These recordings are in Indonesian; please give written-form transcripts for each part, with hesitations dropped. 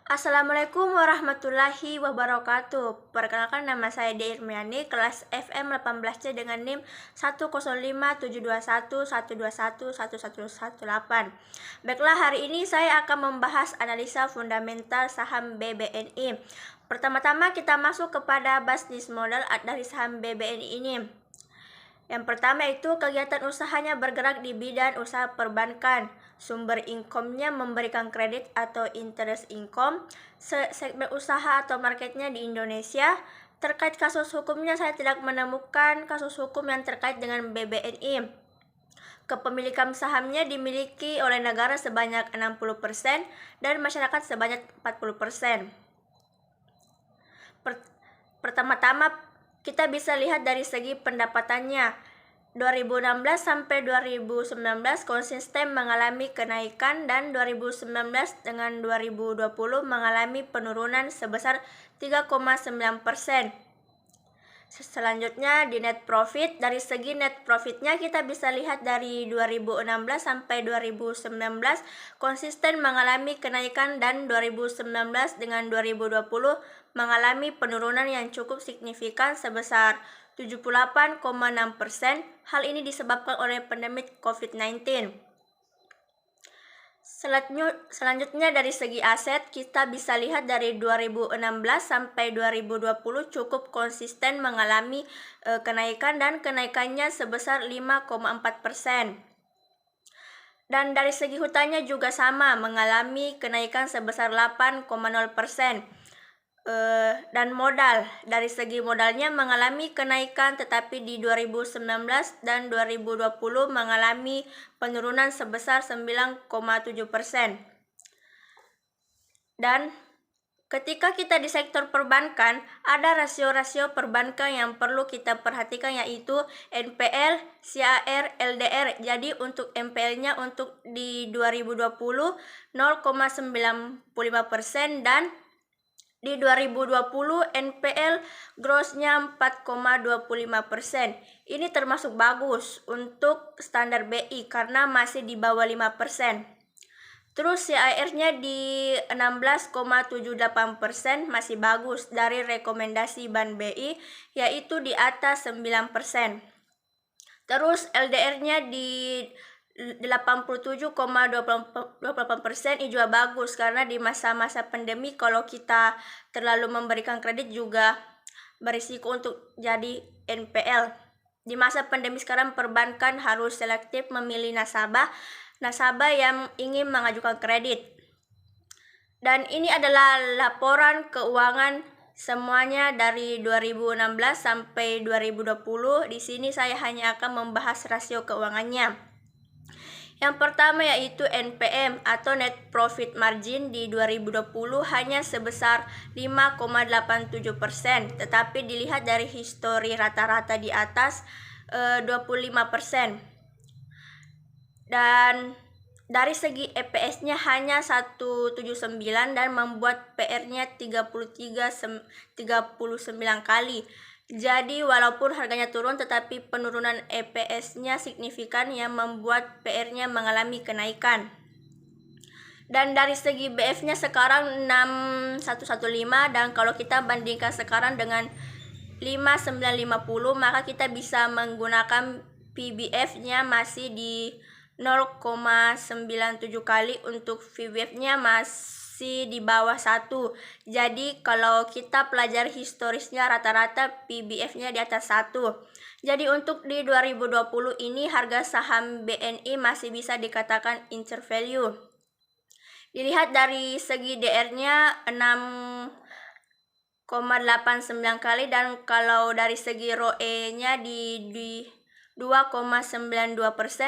Assalamualaikum warahmatullahi wabarakatuh. Perkenalkan, nama saya Deirmiani, kelas FM 18C dengan NIM 1057211211118. Baiklah, hari ini saya akan membahas analisa fundamental saham BBNI. Pertama-tama kita masuk kepada basis modal dari saham BBNI ini. Yang pertama itu kegiatan usahanya bergerak di bidang usaha perbankan. Sumber income-nya memberikan kredit atau interest income. Segmen usaha atau marketnya di Indonesia. Terkait kasus hukumnya, saya tidak menemukan kasus hukum yang terkait dengan BBNI. Kepemilikan sahamnya dimiliki oleh negara sebanyak 60% dan masyarakat sebanyak 40%. Pertama-tama kita bisa lihat dari segi pendapatannya. 2016 sampai 2019 konsisten mengalami kenaikan dan 2019 dengan 2020 mengalami penurunan sebesar 3,9%. Selanjutnya di net profit, dari segi net profitnya kita bisa lihat dari 2016 sampai 2019 konsisten mengalami kenaikan dan 2019 dengan 2020 mengalami penurunan yang cukup signifikan sebesar 78,6%. Hal ini disebabkan oleh pandemi COVID-19. Selanjutnya dari segi aset, kita bisa lihat dari 2016 sampai 2020 cukup konsisten mengalami kenaikan dan kenaikannya sebesar 5,4%. Dan dari segi hutangnya juga sama, mengalami kenaikan sebesar 8,0%. Dan modal, dari segi modalnya mengalami kenaikan, tetapi di 2019 dan 2020 mengalami penurunan sebesar 9,7%. Dan ketika kita di sektor perbankan, ada rasio-rasio perbankan yang perlu kita perhatikan, yaitu NPL, CAR, LDR. Jadi untuk NPL-nya untuk di 2020 0,95% dan di 2020 NPL gross-nya 4,25%. Ini termasuk bagus untuk standar BI karena masih di bawah 5%. Terus CAR-nya di 16,78%, masih bagus dari rekomendasi Bank BI, yaitu di atas 9%. Terus LDR-nya di 87,28%, ini juga bagus karena di masa-masa pandemi kalau kita terlalu memberikan kredit juga berisiko untuk jadi NPL. Di masa pandemi sekarang perbankan harus selektif memilih nasabah yang ingin mengajukan kredit. Dan ini adalah laporan keuangan semuanya dari 2016 sampai 2020. Di sini saya hanya akan membahas rasio keuangannya. Yang pertama yaitu NPM atau Net Profit Margin di 2020 hanya sebesar 5,87%, tetapi dilihat dari histori rata-rata di atas 25%. Dan dari segi EPS-nya hanya 179 dan membuat PR-nya 39 kali. Jadi walaupun harganya turun, tetapi penurunan EPS-nya signifikan yang membuat PR-nya mengalami kenaikan. Dan dari segi BF-nya sekarang 6115, dan kalau kita bandingkan sekarang dengan 5950, maka kita bisa menggunakan PBF-nya masih di 0,97 kali, untuk VBF-nya masih di bawah 1. Jadi kalau kita pelajari historisnya rata-rata PBF-nya di atas 1. Jadi untuk di 2020 ini harga saham BNI masih bisa dikatakan intervalue. Dilihat dari segi DR-nya 6,89 kali, dan kalau dari segi ROE-nya di 2,92%,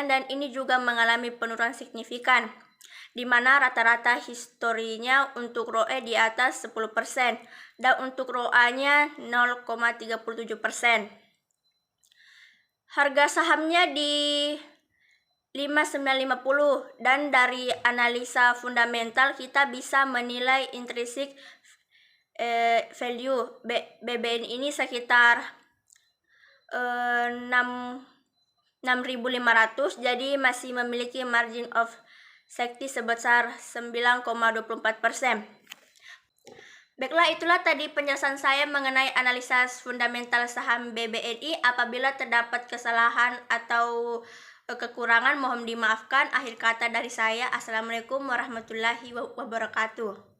dan ini juga mengalami penurunan signifikan, di mana rata-rata historinya untuk ROE di atas 10% dan untuk ROA-nya 0,37%. Harga sahamnya di 5950, dan dari analisa fundamental kita bisa menilai intrinsic value BBNI ini sekitar 6.500, jadi masih memiliki margin of safety sebesar 9,24%. Baiklah, itulah tadi penjelasan saya mengenai analisa fundamental saham BBNI. Apabila terdapat kesalahan atau kekurangan, mohon dimaafkan. Akhir kata dari saya, Assalamualaikum warahmatullahi wabarakatuh.